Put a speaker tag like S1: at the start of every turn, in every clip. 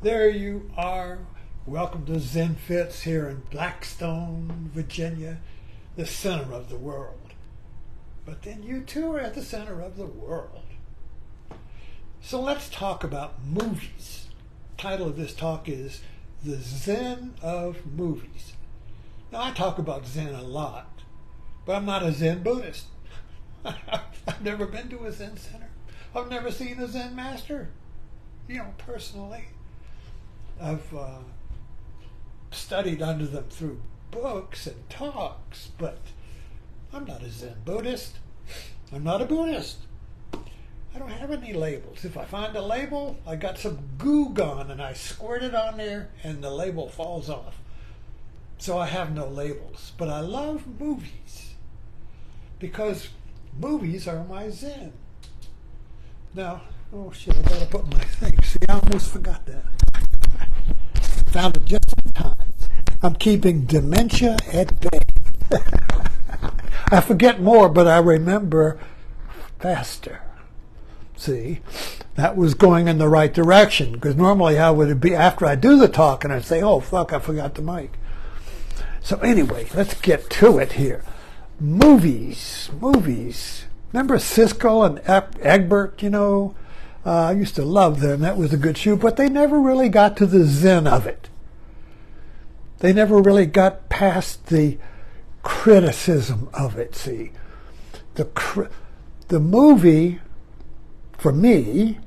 S1: There you are. Welcome to Zen Fits here in Blackstone, Virginia, the center of the world. But then you too are at the center of the world. So let's talk about movies. The title of this talk is The Zen of Movies. Now I talk about Zen a lot, but I'm not a Zen Buddhist. I've never been to a Zen center. I've never seen a Zen master, personally. I've studied under them through books and talks, but I'm not a Zen Buddhist. I'm not a Buddhist. I don't have any labels. If I find a label, I got some goo gone and I squirt it on there and the label falls off. So I have no labels. But I love movies because movies are my Zen. Now, oh shit, I gotta put my thing. See, I almost forgot that. Found it just in time. I'm keeping dementia at bay. I forget more, but I remember faster. See, that was going in the right direction, because normally how would it be after I do the talk and I'd say, oh fuck, I forgot the mic. So anyway, let's get to it here. Movies. Remember Siskel and Egbert, I used to love them. That was a good show, but they never really got to the Zen of it. They never really got past the criticism of it, see. The movie, for me,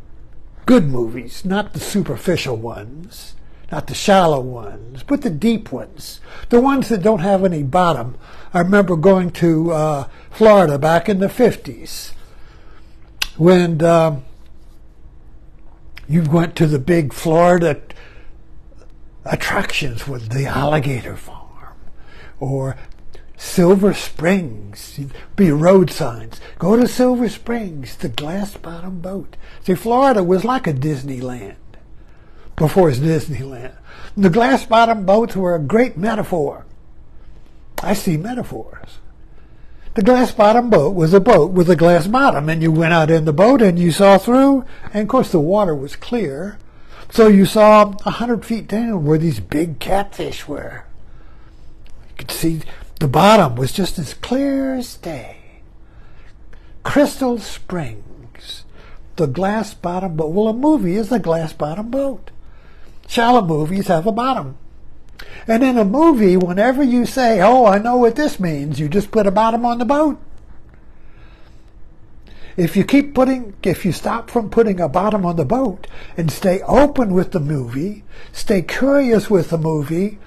S1: good movies, not the superficial ones, not the shallow ones, but the deep ones, the ones that don't have any bottom. I remember going to Florida back in the 50s when you went to the big Florida attractions with the alligator farm or Silver Springs. Be road signs. Go to Silver Springs, the glass bottom boat. See, Florida was like a Disneyland before it's Disneyland. The glass bottom boats were a great metaphor. I see metaphors. The glass bottom boat was a boat with a glass bottom, and you went out in the boat and you saw through, and of course the water was clear, so you saw 100 feet down where these big catfish were. You could see the bottom was just as clear as day. Crystal Springs, the glass bottom boat. Well, a movie is a glass bottom boat. Shallow movies have a bottom. And in a movie, whenever you say, oh, I know what this means, you just put a bottom on the boat. If you stop from putting a bottom on the boat and stay open with the movie, stay curious with the movie,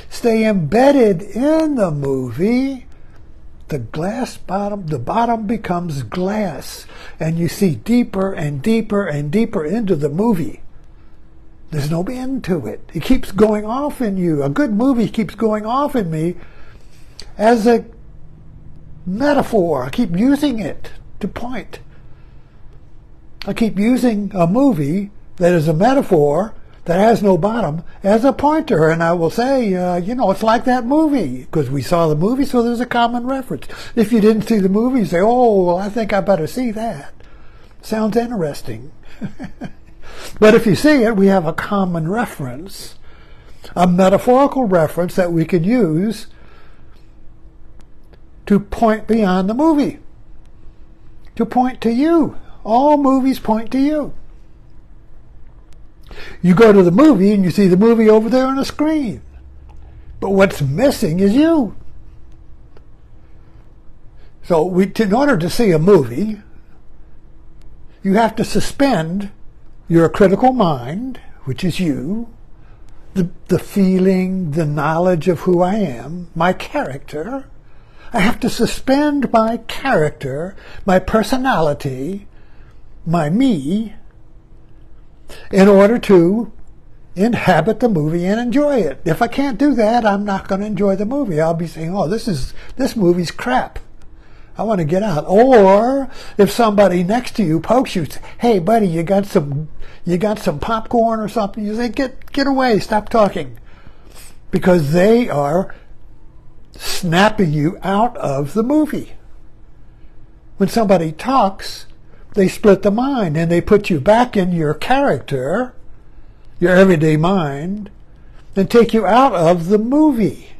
S1: stay embedded in the movie, the bottom becomes glass, and you see deeper and deeper and deeper into the movie. There's no end to it. It keeps going off in you. A good movie keeps going off in me as a metaphor. I keep using it to point. I keep using a movie that is a metaphor that has no bottom as a pointer. And I will say, it's like that movie, because we saw the movie, so there's a common reference. If you didn't see the movie, you say, oh, well, I think I better see that. Sounds interesting. But if you see it, we have a common reference, a metaphorical reference that we can use to point beyond the movie, to point to you. All movies point to you. You go to the movie and you see the movie over there on the screen, but what's missing is you. So in order to see a movie, you have to suspend your critical mind, which is you, the feeling, the knowledge of who I am, my character. I have to suspend my character, my personality, my me, in order to inhabit the movie and enjoy it. If I can't do that, I'm not going to enjoy the movie. I'll be saying, oh, this movie's crap. I want to get out. Or if somebody next to you pokes you, hey buddy, you got some popcorn or something, you say, get away, stop talking. Because they are snapping you out of the movie. When somebody talks, they split the mind and they put you back in your character your everyday mind, and take you out of the movie,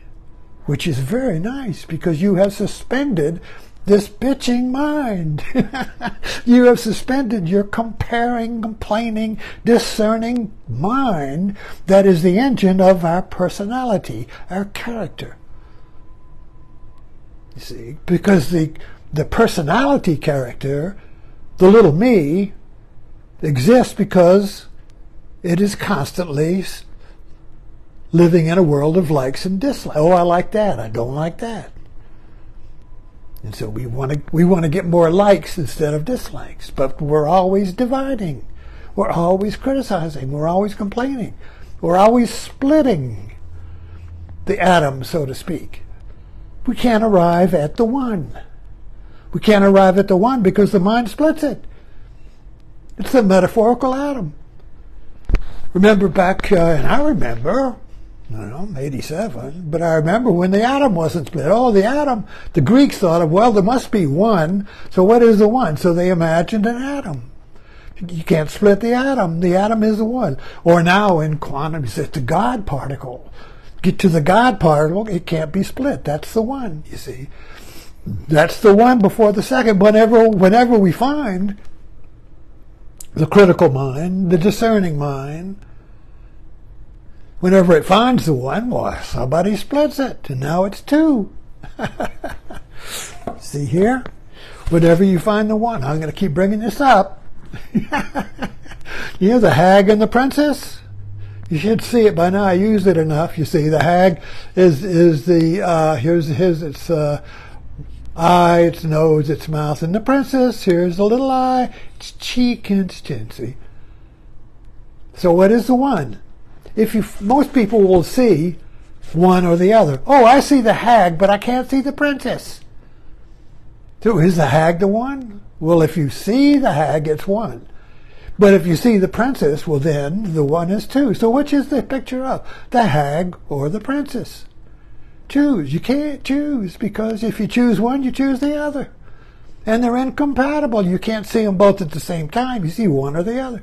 S1: which is very nice because you have suspended this bitching mind. You have suspended your comparing, complaining, discerning mind that is the engine of our personality, our character. You see, because the personality character, the little me, exists because it is constantly living in a world of likes and dislikes. Oh, I like that. I don't like that. And so we want to get more likes instead of dislikes. But we're always dividing. We're always criticizing. We're always complaining. We're always splitting the atom, so to speak. We can't arrive at the one. We can't arrive at the one because the mind splits it. It's the metaphorical atom. Remember back, and I remember, I don't know, 87, but I remember when the atom wasn't split. Oh, the atom, the Greeks thought of, well, there must be one, so what is the one? So they imagined an atom. You can't split the atom. The atom is the one. Or now in quantum, it's the God particle. Get to the God particle, it can't be split. That's the one, you see. That's the one before the second. Whenever we find the critical mind, the discerning mind, whenever it finds the one, well, somebody splits it, and now it's two. See here? Whenever you find the one, I'm going to keep bringing this up. You know the hag and the princess? You should see it by now. I used it enough. You see, the hag is the, here's its eye, its nose, its mouth. And the princess, here's the little eye, its cheek, and its chin. See? So what is the one? Most people will see one or the other. Oh, I see the hag, but I can't see the princess. So is the hag the one? Well, if you see the hag, it's one. But if you see the princess, well then the one is two. So which is the picture of? The hag or the princess? Choose. You can't choose because if you choose one, you choose the other. And they're incompatible. You can't see them both at the same time. You see one or the other.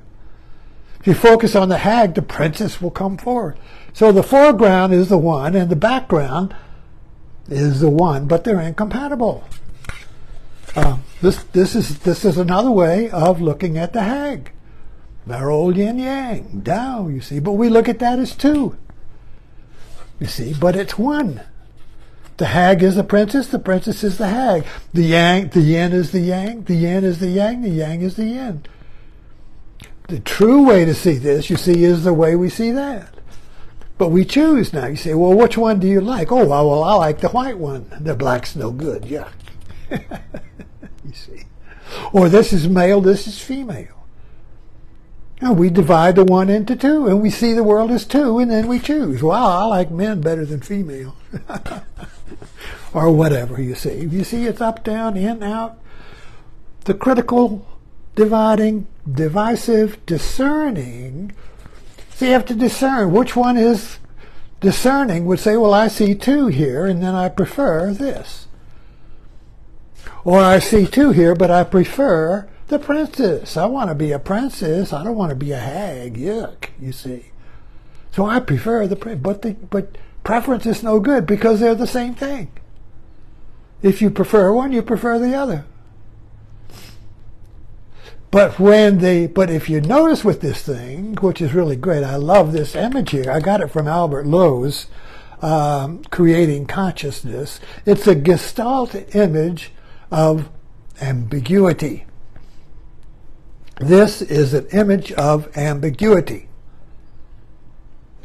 S1: If you focus on the hag, the princess will come forward. So the foreground is the one and the background is the one, but they're incompatible. This is another way of looking at the hag. Our old yin yang, Tao, you see. But we look at that as two. You see, but it's one. The hag is the princess is the hag. The yin is the yang, the yin is the yang, the yang is the yin. The true way to see this, you see, is the way we see that. But we choose now. You say, well, which one do you like? Oh, well, I like the white one. The black's no good, yeah. You see. Or this is male, this is female. Now, we divide the one into two, and we see the world as two, and then we choose. Well, I like men better than female. Or whatever, you see. You see, it's up, down, in, out. The critical, dividing, divisive, discerning. So you have to discern which one is discerning. Would say, well, I see two here, and then I prefer this. Or I see two here, but I prefer the princess. I want to be a princess. I don't want to be a hag. Yuck, you see. So I prefer the princess. But preference is no good because they're the same thing. If you prefer one, you prefer the other. But if you notice with this thing, which is really great, I love this image here. I got it from Albert Lowe's Creating Consciousness. It's a Gestalt image of ambiguity. This is an image of ambiguity.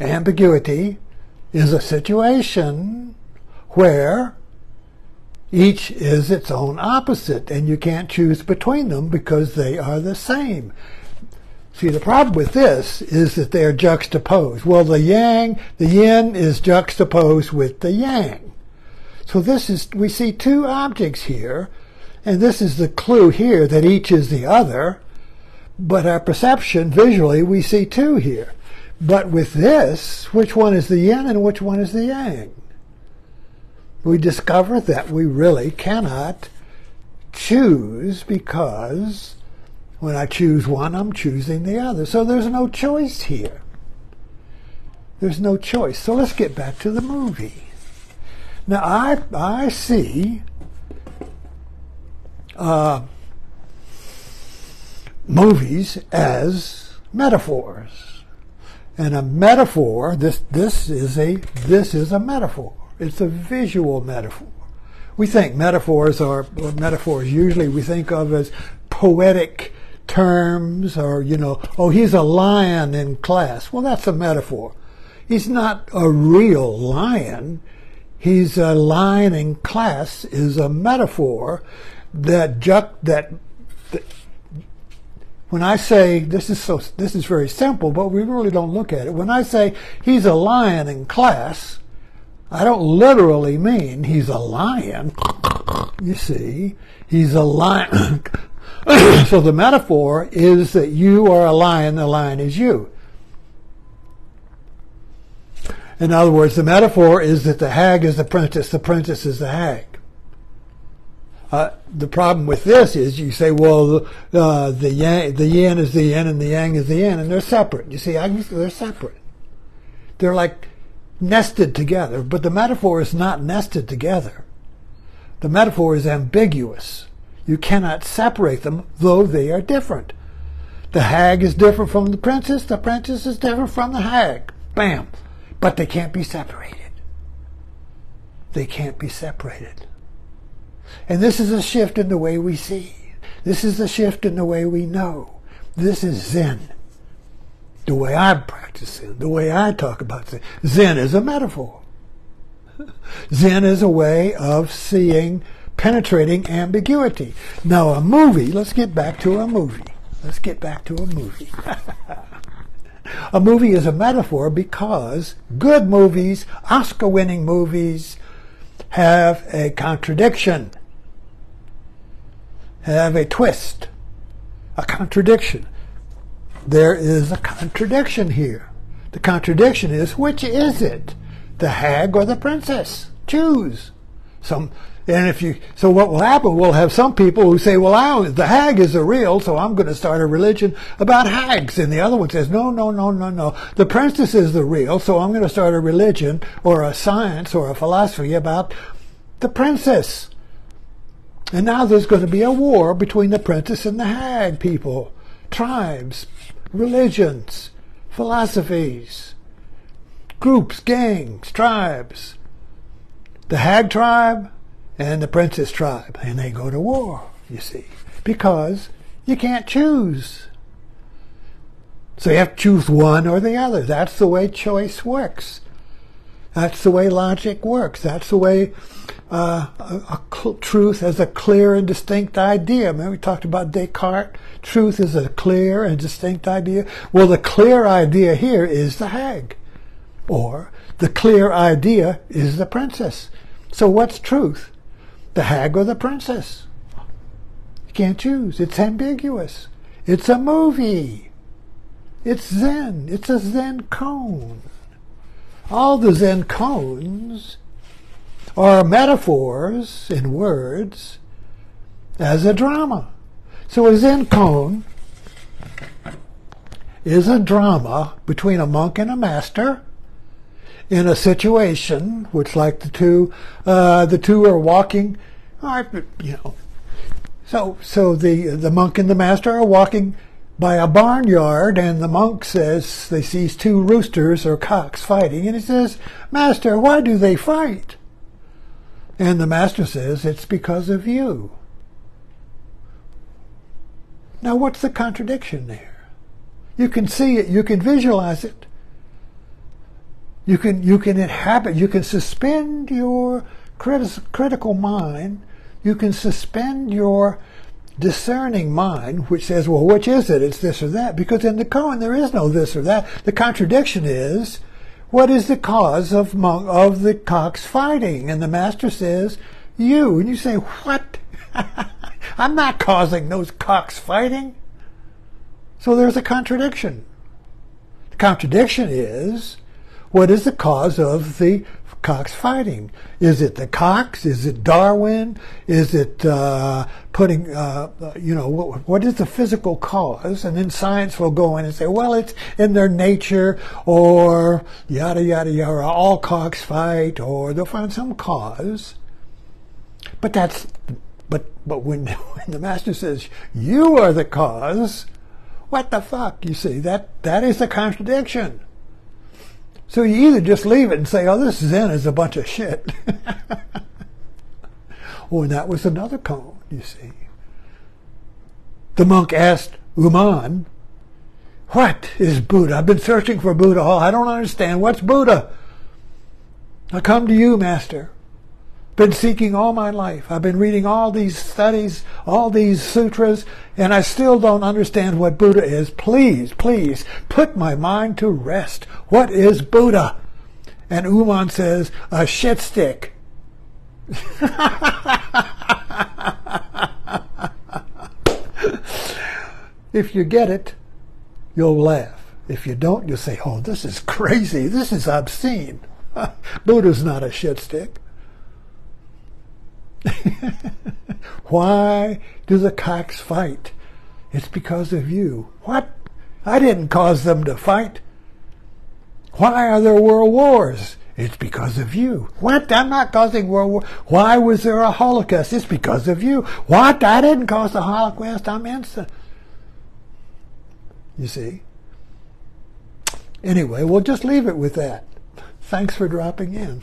S1: Ambiguity is a situation where each is its own opposite, and you can't choose between them because they are the same. See, the problem with this is that they are juxtaposed. Well, the yin is juxtaposed with the yang. So we see two objects here, and this is the clue here that each is the other, but our perception, visually, we see two here. But with this, which one is the yin and which one is the yang? We discover that we really cannot choose because when I choose one, I'm choosing the other. So there's no choice here. There's no choice. So let's get back to the movie. Now, I see movies as metaphors. And a metaphor, this is a metaphor. It's a visual metaphor. We think metaphors usually we think of as poetic terms, or, oh, he's a lion in class. Well, that's a metaphor. He's not a real lion. He's a lion in class is a metaphor that when I say this is very simple, but we really don't look at it. When I say he's a lion in class, I don't literally mean he's a lion. You see, he's a lion. So the metaphor is that you are a lion, the lion is you. In other words, the metaphor is that the hag is the princess is the hag. The problem with this is you say, well, the yin is the yin and the yang is the yin, and they're separate. You see, they're separate. They're like nested together, but the metaphor is not nested together. The metaphor is ambiguous. You cannot separate them, though they are different. The hag is different from the princess is different from the hag. Bam. But they can't be separated. They can't be separated. And this is a shift in the way we see. This is a shift in the way we know. This is Zen. The way I practice Zen, the way I talk about Zen. Zen is a metaphor. Zen is a way of seeing, penetrating ambiguity. Now a movie, let's get back to a movie. A movie is a metaphor because good movies, Oscar-winning movies, have a contradiction, have a twist, a contradiction. There is a contradiction here. The contradiction is, which is it? The hag or the princess? Choose. So what will happen? We'll have some people who say, well, the hag is the real, so I'm going to start a religion about hags. And the other one says, no. The princess is the real, so I'm going to start a religion or a science or a philosophy about the princess. And now there's going to be a war between the princess and the hag people, tribes, religions, philosophies, groups, gangs, tribes. The hag tribe and the princess tribe, and they go to war, you see, because you can't choose. So you have to choose one or the other. That's the way choice works. That's the way logic works. That's the way truth has a clear and distinct idea. Remember we talked about Descartes? Truth is a clear and distinct idea. Well, the clear idea here is the hag, or the clear idea is the princess. So what's truth? The hag or the princess? You can't choose. It's ambiguous. It's a movie. It's Zen. It's a Zen koan. All the Zen koans are metaphors in words as a drama. So a Zen koan is a drama between a monk and a master in a situation which, like the two are walking, So the monk and the master are walking by a barnyard, and the monk says they sees two roosters or cocks fighting, and he says, "Master, why do they fight?" And the master says, "It's because of you." Now, what's the contradiction there? You can see it. You can visualize it. You can inhabit. You can suspend your critical mind. You can suspend your discerning mind, which says, well, which is it? It's this or that. Because in the koan, there is no this or that. The contradiction is, what is the cause of the cocks fighting? And the master says, you. And you say, what? I'm not causing those cocks fighting. So there's a contradiction. The contradiction is, what is the cause of the cocks fighting? Is it the cocks? Is it Darwin? Is it putting, what is the physical cause? And then science will go in and say, well, it's in their nature, or yada, yada, yada, all cocks fight, or they'll find some cause. But when the master says, you are the cause, what the fuck? You see, that is a contradiction. So you either just leave it and say, oh, this Zen is a bunch of shit. Or that was another cone, you see. The monk asked Uman, what is Buddha? I've been searching for Buddha. Oh, I don't understand. What's Buddha? I come to you, Master. Been seeking all my life. I've been reading all these studies, all these sutras, and I still don't understand what Buddha is. Please, please, put my mind to rest. What is Buddha? And Uman says, a shit stick. If you get it, you'll laugh. If you don't, you'll say, oh, this is crazy. This is obscene. Buddha's not a shit stick. Why do the cocks fight? It's because of you. What? I didn't cause them to fight. Why are there world wars? It's because of you. What? I'm not causing world war. Why was there a Holocaust? It's because of you. What? I didn't cause the Holocaust. I'm innocent. You see? Anyway, we'll just leave it with that. Thanks for dropping in.